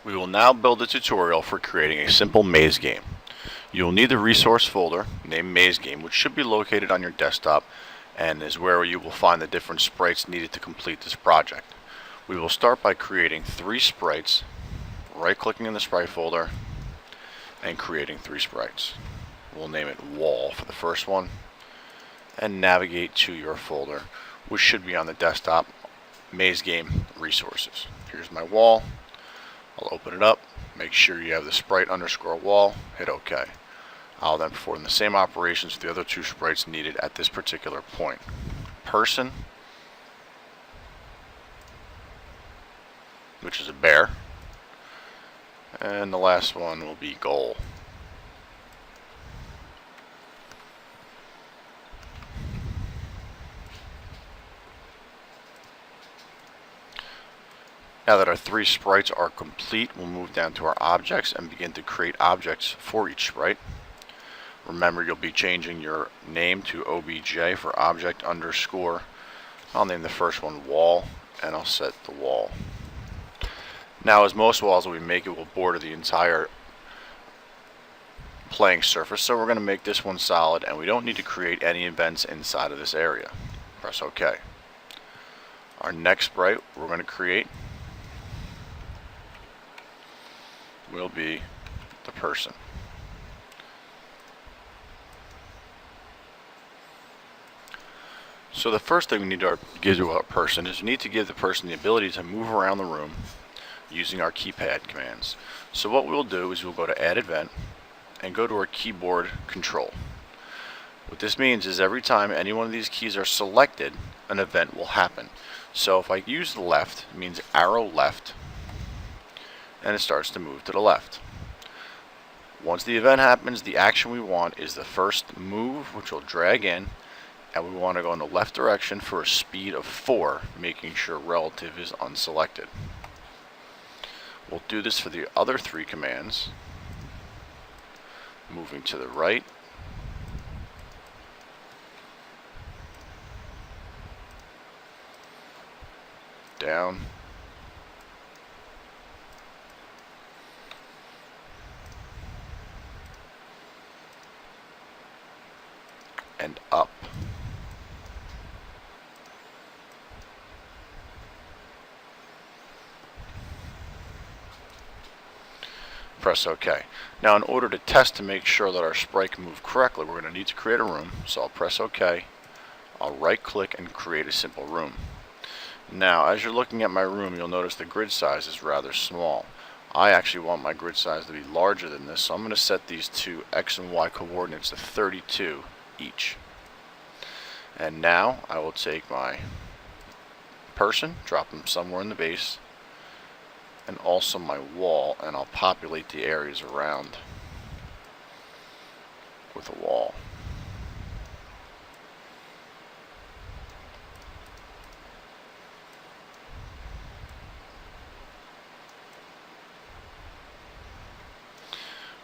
We will now build a tutorial for creating a simple maze game. You will need the resource folder named Maze Game, which should be located on your desktop and is where you will find the different sprites needed to complete this project. We will start by creating 3 sprites, right-clicking in the sprite folder, and creating 3 sprites. We'll name it Wall for the first one, and navigate to your folder, which should be on the desktop, Maze Game Resources. Here's my wall. I'll open it up, make sure you have the sprite underscore wall, hit OK. I'll then perform the same operations for the other 2 sprites needed at this particular point. Person, which is a bear, and the last one will be goal. Now that our 3 sprites are complete, we'll move down to our objects and begin to create objects for each sprite. Remember, you'll be changing your name to obj for object underscore. I'll name the first one wall, and I'll set the wall. Now, as most walls that we make, it will border the entire playing surface, so we're going to make this one solid, and we don't need to create any events inside of this area. Press OK. Our next sprite we're going to create will be the person. So the first thing we need to give to our person is we need to give the person the ability to move around the room using our keypad commands. So what we'll do is we'll go to Add Event and go to our keyboard control. What this means is every time any one of these keys are selected, an event will happen. So if I use the left, it means arrow left, and it starts to move to the left. Once the event happens, the action we want is the first move, which will drag in, and we want to go in the left direction for a speed of 4, making sure relative is unselected. We'll do this for the other 3 commands. Moving to the right, down, and up. Press OK. Now, in order to test to make sure that our sprite can move correctly, we're going to need to create a room. So I'll press OK. I'll right-click and create a simple room. Now, as you're looking at my room, you'll notice the grid size is rather small. I actually want my grid size to be larger than this, so I'm going to set these 2 X and Y coordinates to 32 each. And now I will take my person, drop them somewhere in the base, and also my wall, and I'll populate the areas around with a wall.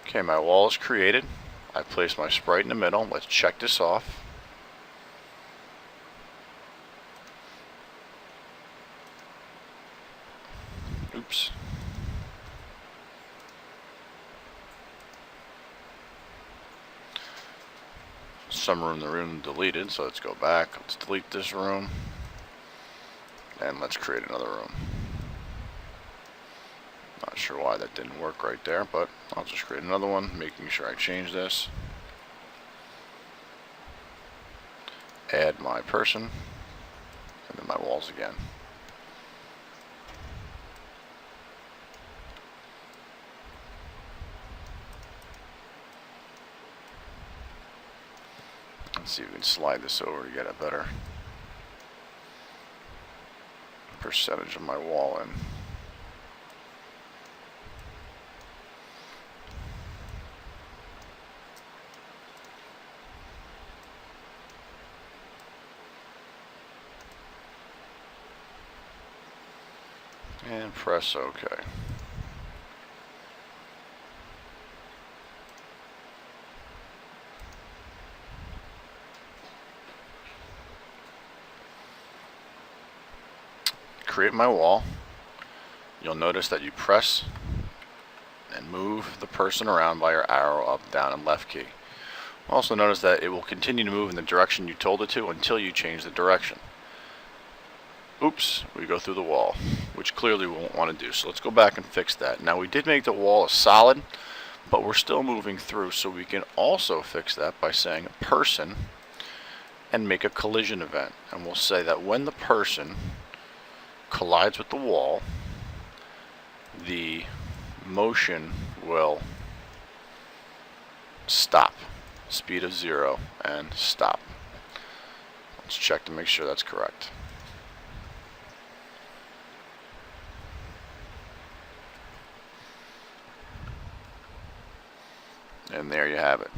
Okay, my wall is created. I place my sprite in the middle. Let's check this off. Oops. Some room in the room deleted, so let's go back. Let's delete this room. And let's create another room. Not sure why that didn't work right there, but I'll just create another one, making sure I change this. Add my person, and then my walls again. Let's see if we can slide this over to get a better percentage of my wall in. And press OK. Create my wall. You'll notice that you press and move the person around by your arrow up, down, and left key. Also notice that it will continue to move in the direction you told it to until you change the direction. Oops, we go through the wall, which clearly we won't want to do. So let's go back and fix that. Now we did make the wall a solid, but we're still moving through, so we can also fix that by saying person and make a collision event. And we'll say that when the person collides with the wall, the motion will stop. Speed of 0 and stop. Let's check to make sure that's correct. And there you have it.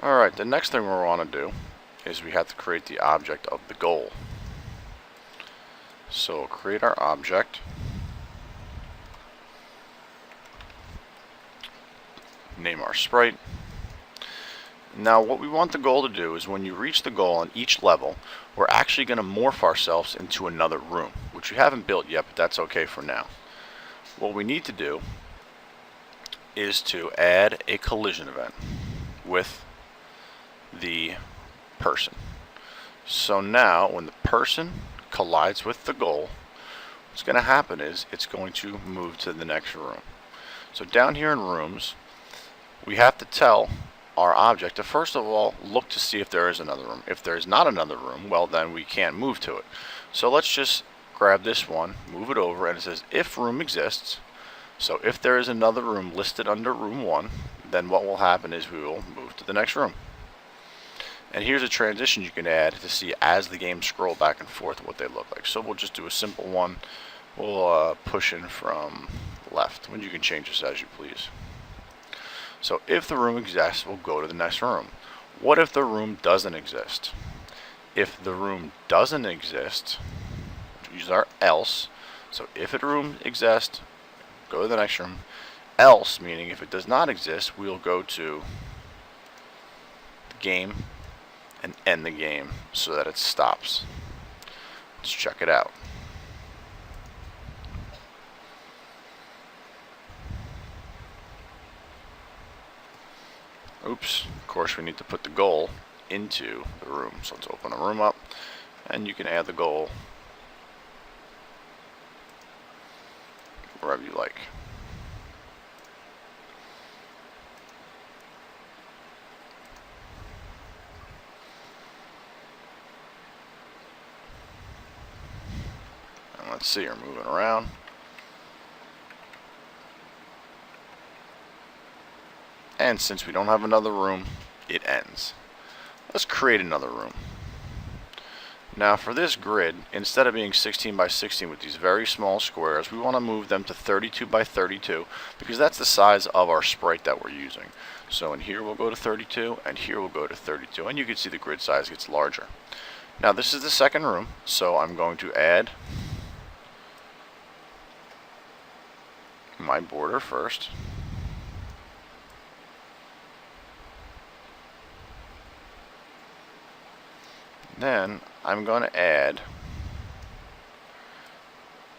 Alright, the next thing we want to do is we have to create the object of the goal. So we'll create our object. Name our sprite. Now what we want the goal to do is when you reach the goal on each level, we're actually going to morph ourselves into another room, which we haven't built yet, but that's okay for now. What we need to do is to add a collision event with the person. So now when the person collides with the goal, what's going to happen is it's going to move to the next room. So down here in rooms, we have to tell our object to first of all look to see if there is another room. If there is not another room, well then we can't move to it. So let's just grab this one, move it over, and it says if room exists. So if there is another room listed under room 1, then what will happen is we will move to the next room. And here's a transition you can add to see as the game scroll back and forth what they look like. So we'll just do a simple one. We'll push in from left, when you can change this as you please. So if the room exists, we'll go to the next room. What if the room doesn't exist? If the room doesn't exist, use our else. So if a room exists, go to the next room. Else, meaning if it does not exist, we'll go to the game and end the game so that it stops. Let's check it out. Oops, of course we need to put the goal into the room. So let's open a room up and you can add the goal wherever you like. And let's see, we're moving around. And since we don't have another room, it ends. Let's create another room. Now for this grid, instead of being 16 by 16 with these very small squares, we want to move them to 32 by 32 because that's the size of our sprite that we're using. So in here we'll go to 32 and here we'll go to 32, and you can see the grid size gets larger. Now this is the second room, so I'm going to add my border first. Then I'm going to add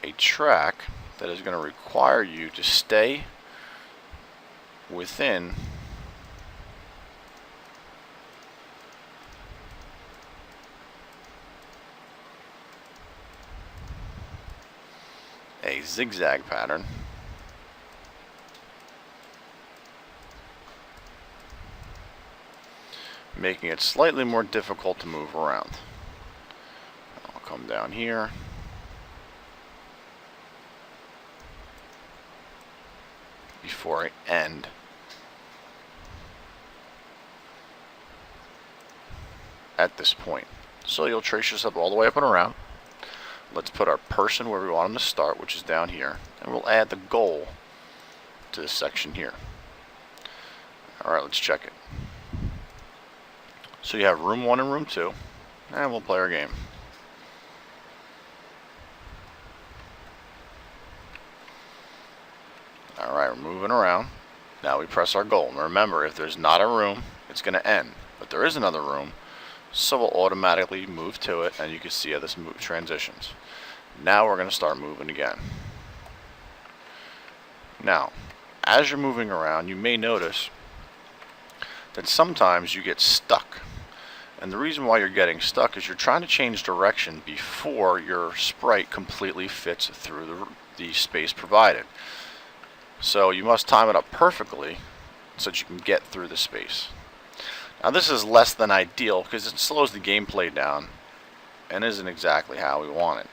a track that is going to require you to stay within a zigzag pattern. Making it slightly more difficult to move around. I'll come down here. Before I end. At this point. So you'll trace yourself all the way up and around. Let's put our person where we want them to start, which is down here. And we'll add the goal to this section here. Alright, let's check it. So you have room 1 and room 2, and we'll play our game. Alright, we're moving around. Now we press our goal. Now remember, if there's not a room, it's going to end. But there is another room, so we'll automatically move to it, and you can see how this move transitions. Now we're going to start moving again. Now, as you're moving around, you may notice that sometimes you get stuck. And the reason why you're getting stuck is you're trying to change direction before your sprite completely fits through the space provided. So you must time it up perfectly so that you can get through the space. Now this is less than ideal because it slows the gameplay down and isn't exactly how we want it.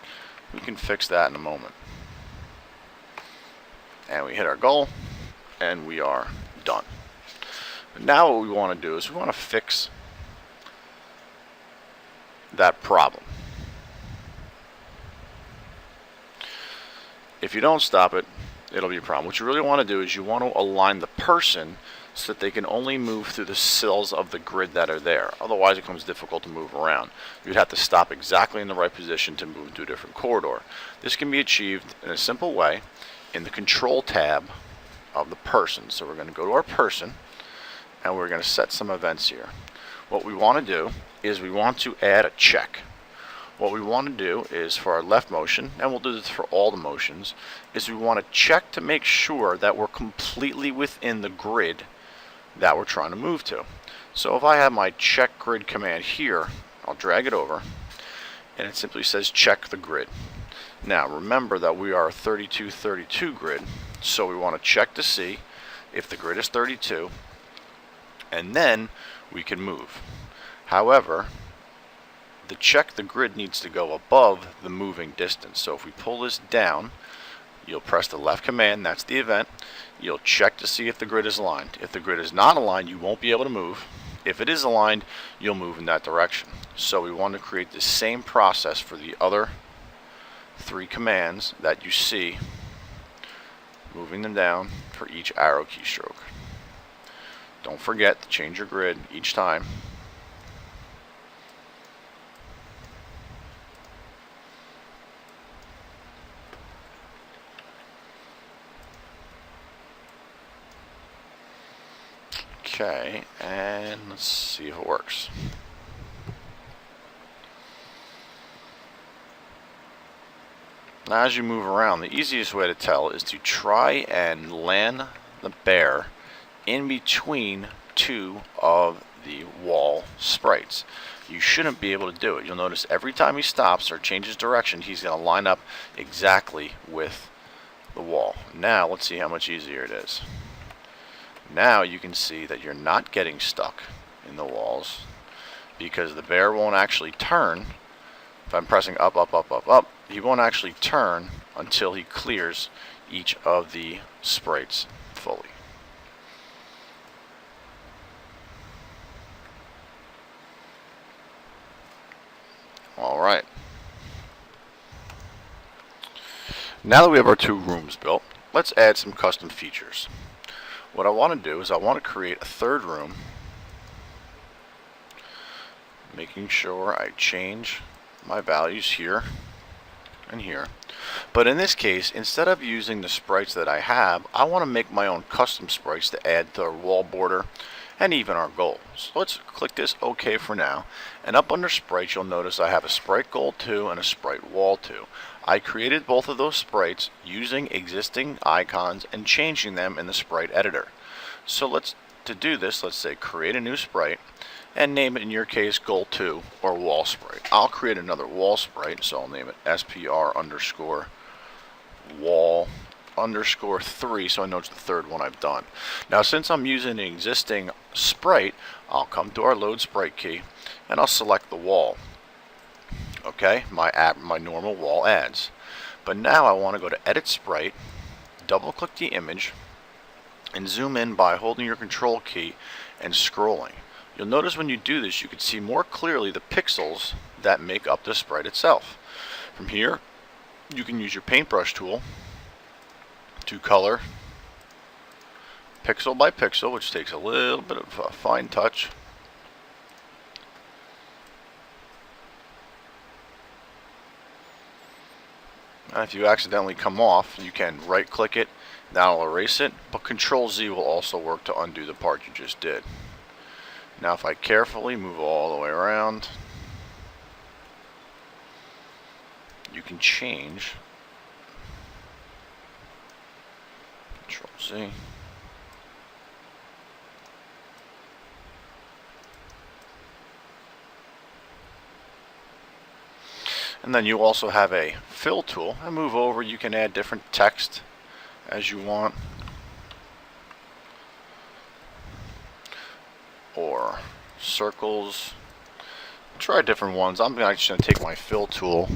We can fix that in a moment. And we hit our goal and we are done. But now what we want to do is we want to fix that problem. If you don't stop it, it'll be a problem. What you really want to do is you want to align the person so that they can only move through the cells of the grid that are there. Otherwise it becomes difficult to move around. You'd have to stop exactly in the right position to move to a different corridor. This can be achieved in a simple way in the control tab of the person. So we're going to go to our person and we're going to set some events here. What we want to do is we want to add a check. What we want to do is for our left motion, and we'll do this for all the motions, is we want to check to make sure that we're completely within the grid that we're trying to move to. So if I have my check grid command here, I'll drag it over and it simply says check the grid. Now remember that we are a 32-32 grid, so we want to check to see if the grid is 32 and then we can move. However, the grid needs to go above the moving distance. So if we pull this down, you'll press the left command, that's the event. You'll check to see if the grid is aligned. If the grid is not aligned, you won't be able to move. If it is aligned, you'll move in that direction. So we want to create the same process for the other three commands that you see, moving them down for each arrow keystroke. Don't forget to change your grid each time. Okay, and let's see if it works. Now as you move around, the easiest way to tell is to try and land the bear in between two of the wall sprites. You shouldn't be able to do it. You'll notice every time he stops or changes direction, he's going to line up exactly with the wall. Now let's see how much easier it is. Now you can see that you're not getting stuck in the walls because the bear won't actually turn. If I'm pressing up, up, up, up, up, he won't actually turn until he clears each of the sprites fully. Alright. Now that we have our two rooms built, let's add some custom features. What I want to do is I want to create a third room, making sure I change my values here and here. But in this case, instead of using the sprites that I have, I want to make my own custom sprites to add to our wall border and even our goal. So let's click this OK for now. And up under sprites, you'll notice I have a sprite goal 2 and a sprite wall 2. I created both of those sprites using existing icons and changing them in the sprite editor. So to do this, let's say create a new sprite and name it, in your case, goal 2 or wall sprite. I'll create another wall sprite, so I'll name it SPR_wall_3, so I know it's the third one I've done. Now since I'm using an existing sprite, I'll come to our load sprite key and I'll select the wall. Okay, my normal wall adds. But now I want to go to edit sprite, double click the image, and zoom in by holding your control key and scrolling. You'll notice when you do this, you can see more clearly the pixels that make up the sprite itself. From here, you can use your paintbrush tool to color pixel by pixel, which takes a little bit of a fine touch. And if you accidentally come off, you can right click it, that'll erase it, but Control Z will also work to undo the part you just did. Now if I carefully move all the way around, you can change. Control Z. And then you also have a fill tool. And move over, you can add different text as you want, or circles. Try different ones. I'm actually going to take my fill tool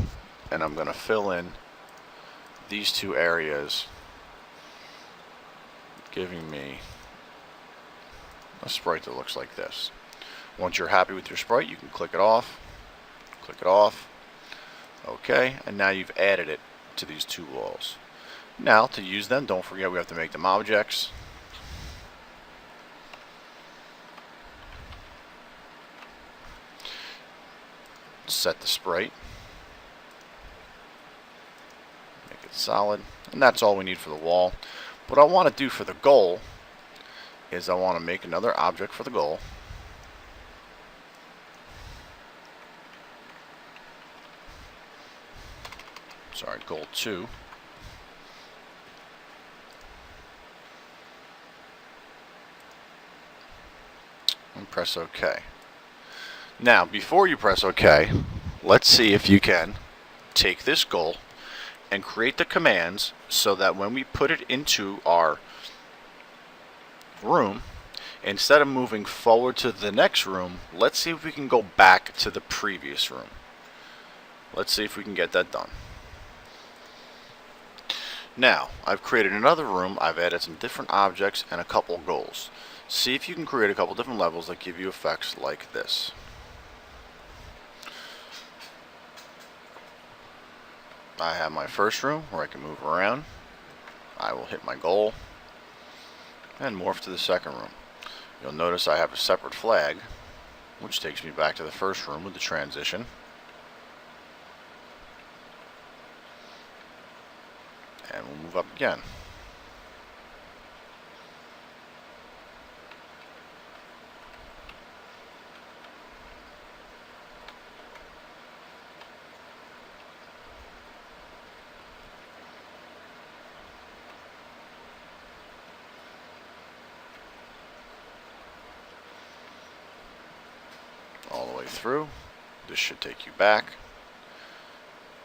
and I'm going to fill in these two areas, giving me a sprite that looks like this. Once you're happy with your sprite, you can click it off, okay, and now you've added it to these two walls. Now to use them, don't forget we have to make them objects. Set the sprite, make it solid, and that's all we need for the wall. What I want to do for the goal is I want to make another object for the goal. Sorry, goal 2. And press OK. Now, before you press OK, let's see if you can take this goal and create the commands so that when we put it into our room, instead of moving forward to the next room, let's see if we can go back to the previous room. Let's see if we can get that done. Now, I've created another room, I've added some different objects and a couple goals. See if you can create a couple different levels that give you effects like this. I have my first room where I can move around. I will hit my goal and morph to the second room. You'll notice I have a separate flag, which takes me back to the first room with the transition. And we'll move up again. All the way through. This should take you back.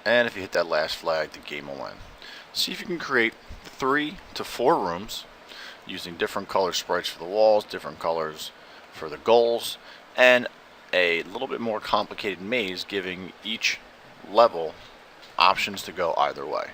And if you hit that last flag, the game will end. See if you can create 3 to 4 rooms using different color sprites for the walls, different colors for the goals, and a little bit more complicated maze giving each level options to go either way.